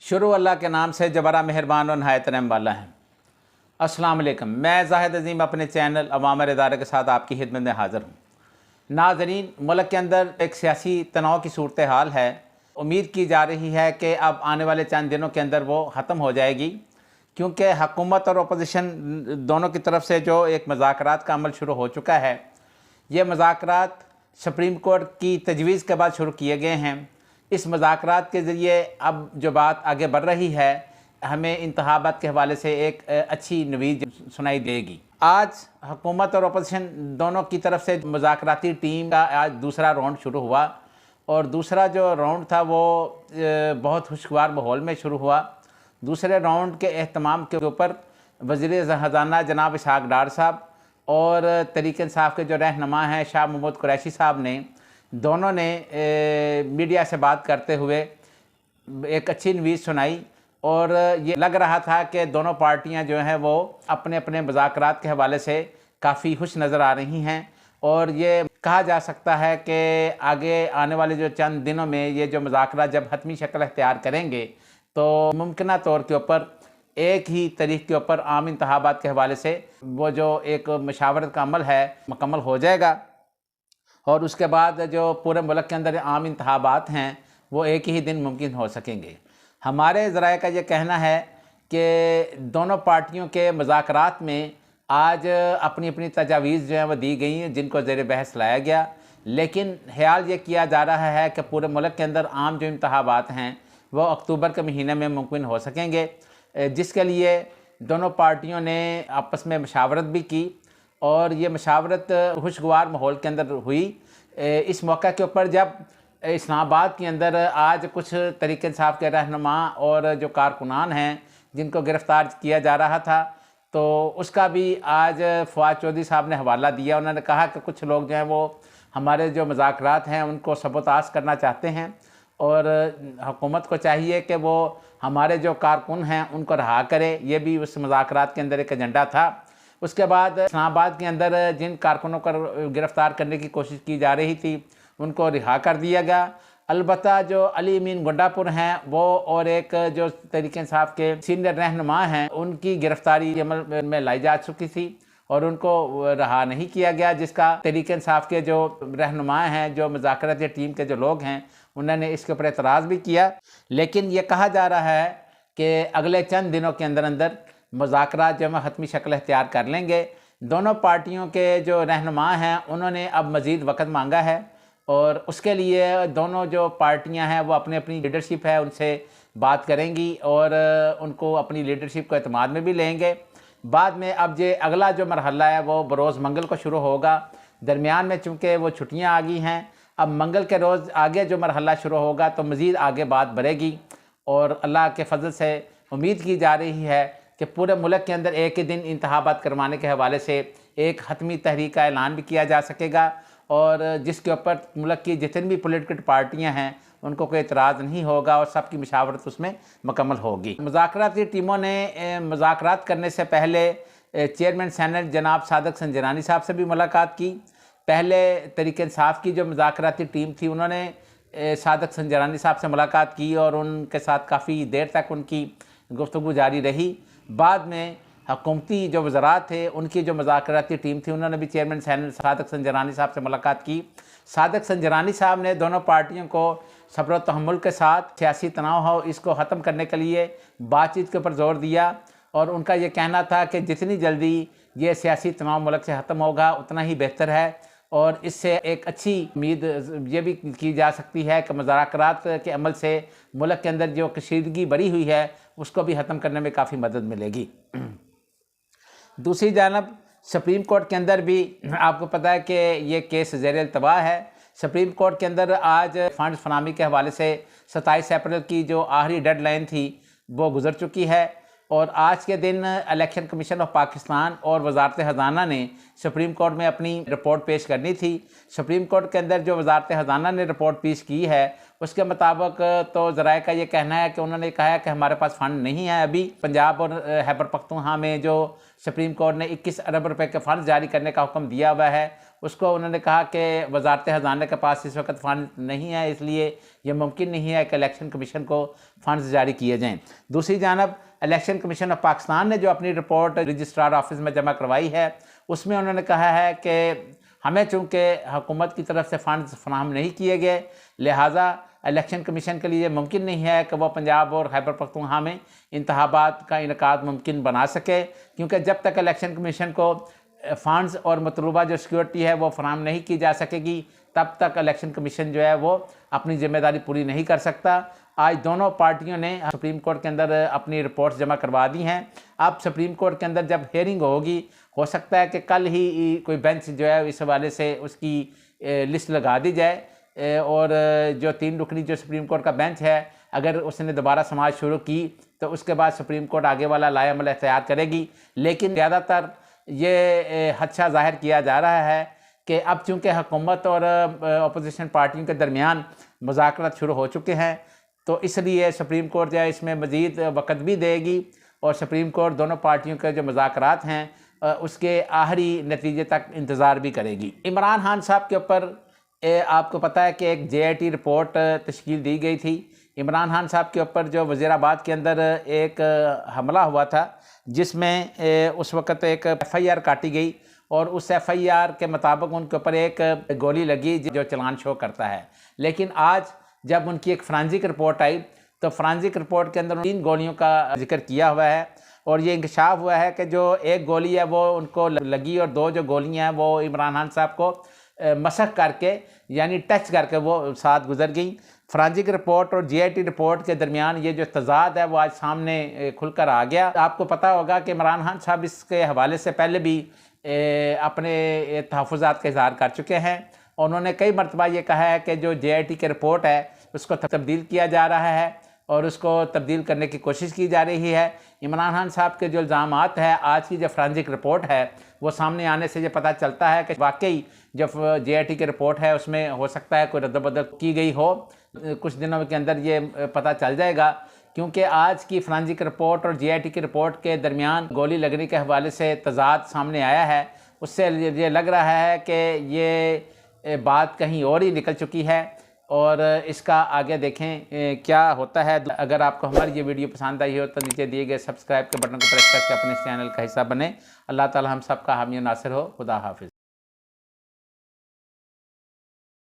शुरू अल्लाह के नाम से जो बड़ा मेहरबान और नहायत रहम वाला है। अस्सलाम वालेकुम। मैं ज़ाहिद अज़ीम अपने चैनल अवामर इदारे के साथ आपकी खिदमत में हाज़िर हूँ। नाज़रीन, मुल्क के अंदर एक सियासी तनाव की सूरत हाल है। उम्मीद की जा रही है कि अब आने वाले चंद दिनों के अंदर वो ख़त्म हो जाएगी, क्योंकि हुकूमत और अपोजिशन दोनों की तरफ से जो एक मुज़ाकरात का अमल शुरू हो चुका है। ये मुज़ाकरात सुप्रीम कोर्ट की तजवीज़ के बाद शुरू किए गए हैं। इस मुज़ाकरात के ज़रिए अब जो बात आगे बढ़ रही है, हमें इंतखाबात के हवाले से एक अच्छी नवीज़ सुनाई देगी। आज हुकूमत और अपोजिशन दोनों की तरफ से मुज़ाकराती टीम का आज दूसरा राउंड शुरू हुआ, और दूसरा जो राउंड था वो बहुत खुशगवार माहौल में शुरू हुआ। दूसरे राउंड के एहतमाम के ऊपर वज़ीर ख़ज़ाना जनाब इसहाक़ डार साहब और तहरीक इंसाफ के जो रहनुमा हैं शाह महमूद कुरैशी साहब ने, दोनों ने मीडिया से बात करते हुए एक अच्छी नवीज़ सुनाई, और ये लग रहा था कि दोनों पार्टियां जो हैं वो अपने अपने मुज़ाकरात के हवाले से काफ़ी खुश नज़र आ रही हैं। और ये कहा जा सकता है कि आगे आने वाले जो चंद दिनों में ये जो मुज़ाकरात जब हतमी शक्ल अख्तियार करेंगे, तो मुमकिन तौर के ऊपर एक ही तारीख के ऊपर आम इंतखाबात के हवाले से वो जो एक मशावरत का अमल है मुकम्मल हो जाएगा, और उसके बाद जो पूरे मुल्क के अंदर आम इंतखाबात हैं वो एक ही दिन मुमकिन हो सकेंगे। हमारे ज़राए का ये कहना है कि दोनों पार्टियों के मुज़ाकरात में आज अपनी अपनी तजावीज़ जो हैं वो दी गई हैं, जिनको ज़ेर बहस लाया गया। लेकिन ख्याल ये किया जा रहा है कि पूरे मुल्क के अंदर आम जो इंतखाबात हैं वो अक्टूबर के महीने में मुमकिन हो सकेंगे, जिसके लिए दोनों पार्टियों ने आपस में मशावरत भी की, और ये मशावरत खुशगवार माहौल के अंदर हुई। इस मौके के ऊपर जब इस्लामाबाद के अंदर आज कुछ तहरीक इंसाफ के रहनुमा और जो कारकुनान हैं जिनको गिरफ़्तार किया जा रहा था, तो उसका भी आज फवाद चौधरी साहब ने हवाला दिया। उन्होंने कहा कि कुछ लोग जो हैं वो हमारे जो मुज़ाकरात हैं उनको सबोताश करना चाहते हैं, और हुकूमत को चाहिए कि वो हमारे जो कारकुन हैं उनको रहा करे। ये भी उस मुज़ाकरात के अंदर एक एजेंडा था। उसके बाद इस्लामाबाद के अंदर जिन कारकुनों को गिरफ़्तार करने की कोशिश की जा रही थी उनको रिहा कर दिया गया। अलबत्ता जो अली अमीन गुंडापुर हैं वो और एक जो तहरीक इंसाफ के सीनियर रहनुमा हैं उनकी गिरफ़्तारी अमल में लाई जा चुकी थी और उनको रहा नहीं किया गया, जिसका तहरीक इंसाफ के जो रहनुमा हैं, जो मुज़ाकराती टीम के जो लोग हैं, उन्होंने इसके ऊपर एतराज़ भी किया। लेकिन ये कहा जा रहा है कि अगले चंद दिनों के अंदर अंदर मुज़ाकरात जो है हतमी शक्ल अख्तियार कर लेंगे। दोनों पार्टियों के जो रहनुमा हैं उन्होंने अब मज़ीद वक़्त मांगा है, और उसके लिए दोनों जो पार्टियां हैं वो अपनी अपनी लीडरशिप है उनसे बात करेंगी और उनको अपनी लीडरशिप को एतमाद में भी लेंगे। बाद में अब ये अगला जो मरहला है वो बरोज़ मंगल को शुरू होगा। दरमियान में चूँकि वो छुट्टियां आ गई हैं, अब मंगल के रोज़ आगे जो मरहला शुरू होगा तो मज़ीद आगे बात बढ़ेगी, और अल्लाह के फजल से उम्मीद की जा रही है कि पूरे मुल्क के अंदर एक ही दिन इंतखाबात करवाने के हवाले से एक हतमी तहरीक का ऐलान भी किया जा सकेगा, और जिसके ऊपर मुल्क की जितनी भी पॉलिटिकल पार्टियां हैं उनको कोई एतराज़ नहीं होगा और सबकी मशावरत उसमें मुकम्मल होगी। मुज़ाकराती टीमों ने मुज़ाकरात करने से पहले चेयरमैन सेनेट जनाब सादक संजरानी साहब से भी मुलाकात की। पहले तहरीक इंसाफ की जो मुज़ाकराती टीम थी उन्होंने सादक संजरानी साहब से मुलाकात की और उनके साथ काफ़ी देर तक उनकी गुफ्तगू जारी रही। बाद में हुकूमती जो वज़रात थे उनकी जो मुज़ाकराती टीम थी उन्होंने भी चेयरमैन सेनेट सादक संजरानी साहब से मुलाकात की। सादक संजरानी साहब ने दोनों पार्टियों को सब्र व तहम्मुल के साथ सियासी तनाव हो इसको ख़त्म करने के लिए बातचीत के ऊपर जोर दिया, और उनका ये कहना था कि जितनी जल्दी ये सियासी तनाव मुल्क से ख़त्म होगा उतना ही बेहतर है, और इससे एक अच्छी उम्मीद ये भी की जा सकती है कि मुज़ाकरात के अमल से मुल्क के अंदर जो कशीदगी बढ़ी हुई है उसको भी ख़त्म करने में काफ़ी मदद मिलेगी। दूसरी जानब सुप्रीम कोर्ट के अंदर भी आपको पता है कि ये केस ज़ेर इल्तवा है। सुप्रीम कोर्ट के अंदर आज फ़ंड फराहमी के हवाले से 27 अप्रैल की जो आखिरी डेडलाइन थी वो गुजर चुकी है, और आज के दिन इलेक्शन कमीशन ऑफ पाकिस्तान और वजारत ख़ज़ाना ने सुप्रीम कोर्ट में अपनी रिपोर्ट पेश करनी थी। सुप्रीम कोर्ट के अंदर जो वजारत ख़ज़ाना ने रिपोर्ट पेश की है उसके मुताबिक तो ज़राए का ये कहना है कि उन्होंने कहा है कि हमारे पास फ़ंड नहीं है अभी। पंजाब और खैबर पख्तूनख्वा में जो सुप्रीम कोर्ट ने 21 अरब रुपए के फ़ंड जारी करने का हुक्म दिया हुआ है, उसको उन्होंने कहा कि वजारत ख़जाना के पास इस वक्त फ़ंड नहीं है, इसलिए ये मुमकिन नहीं है कि इलेक्शन कमीशन को फ़ंड्स जारी किए जाएँ। दूसरी जानब इलेक्शन कमीशन ऑफ पाकिस्तान ने जो अपनी रिपोर्ट रजिस्ट्रार ऑफिस में जमा करवाई है, उसमें उन्होंने कहा है कि हमें चूँकि हुकूमत की तरफ से फ़ंड्स फराहम नहीं किए गए, लिहाजा इलेक्शन कमीशन के लिए मुमकिन नहीं है कि वह पंजाब और खैबर पख्तूनख्वा में इंतखाबात का इनकाद मुमकिन बना सके, क्योंकि जब तक इलेक्शन कमीशन को फ़ंड्स और मतलूबा जो सिक्योरिटी है वो फराहम नहीं की जा सकेगी, तब तक इलेक्शन कमीशन जो है वो अपनी ज़िम्मेदारी पूरी नहीं कर सकता। आज दोनों पार्टियों ने सुप्रीम कोर्ट के अंदर अपनी रिपोर्ट्स जमा करवा दी हैं। अब सुप्रीम कोर्ट के अंदर जब हेयरिंग होगी, हो सकता है कि कल ही कोई बेंच जो है इस हवाले से उसकी लिस्ट लगा दी जाए और जो 3 रुकनी जो सुप्रीम कोर्ट का बेंच है, अगर उसने दोबारा समाज शुरू की तो उसके बाद सुप्रीम कोर्ट आगे वाला लाएअमल एख्तियार करेगी। लेकिन ज़्यादातर ये खदशा ज़ाहिर किया जा रहा है कि अब चूँकि हुकूमत और अपोजिशन पार्टियों के दरमियान मुज़ाकरात शुरू हो चुके हैं, तो इसलिए सुप्रीम कोर्ट जो है इसमें मज़ीद वक़्त भी देगी और सुप्रीम कोर्ट दोनों पार्टियों के जो मुज़ाकरात हैं उसके आखिरी नतीजे तक इंतज़ार भी करेगी। इमरान खान साहब के ऊपर आपको पता है कि एक JIT रिपोर्ट तश्कील दी गई थी। इमरान खान साहब के ऊपर जो वज़ीराबाद के अंदर एक हमला हुआ था, जिसमें उस वक़्त एक FIR काटी गई और उस FIR के मुताबिक उनके ऊपर एक गोली लगी जो चालान शो करता है। लेकिन आज जब उनकी एक फॉरेंसिक रिपोर्ट आई तो फॉरेंसिक रिपोर्ट के अंदर 3 गोलियों का जिक्र किया हुआ है और ये इंकशाफ हुआ है कि जो एक गोली है वो उनको लगी और 2 जो गोलियां हैं वो इमरान खान साहब को मशक करके यानी टच करके वो साथ गुजर गई। फॉरेंसिक रिपोर्ट और JIT रिपोर्ट के दरमियान ये जो तज़ाद है वो आज सामने खुलकर आ गया। आपको पता होगा कि इमरान खान साहब इसके हवाले से पहले भी अपने तहफ़्फ़ुज़ात का इज़हार कर चुके हैं। उन्होंने कई मरतबा ये कहा है कि जो JIT की रिपोर्ट है उसको तब्दील किया जा रहा है और उसको तब्दील करने की कोशिश की जा रही है। इमरान खान साहब के जो इल्ज़ामात है, आज की जो फॉरेंसिक रिपोर्ट है वो सामने आने से ये पता चलता है कि वाकई जो JIT की रिपोर्ट है उसमें हो सकता है कोई रद्द-बदल की गई हो। कुछ दिनों के अंदर ये पता चल जाएगा, क्योंकि आज की फॉरेंसिक रिपोर्ट और JIT की रिपोर्ट के दरमियान गोली लगने के हवाले से तज़ाद सामने आया है। उससे ये लग रहा है कि ये बात कहीं और ही निकल चुकी है और इसका आगे देखें क्या होता है। अगर आपको हमारी ये वीडियो पसंद आई हो तो नीचे दिए गए सब्सक्राइब के बटन को प्रेस करके अपने चैनल का हिस्सा बने। अल्लाह ताला हम सब का हामी नासिर हो। खुदा हाफिज़।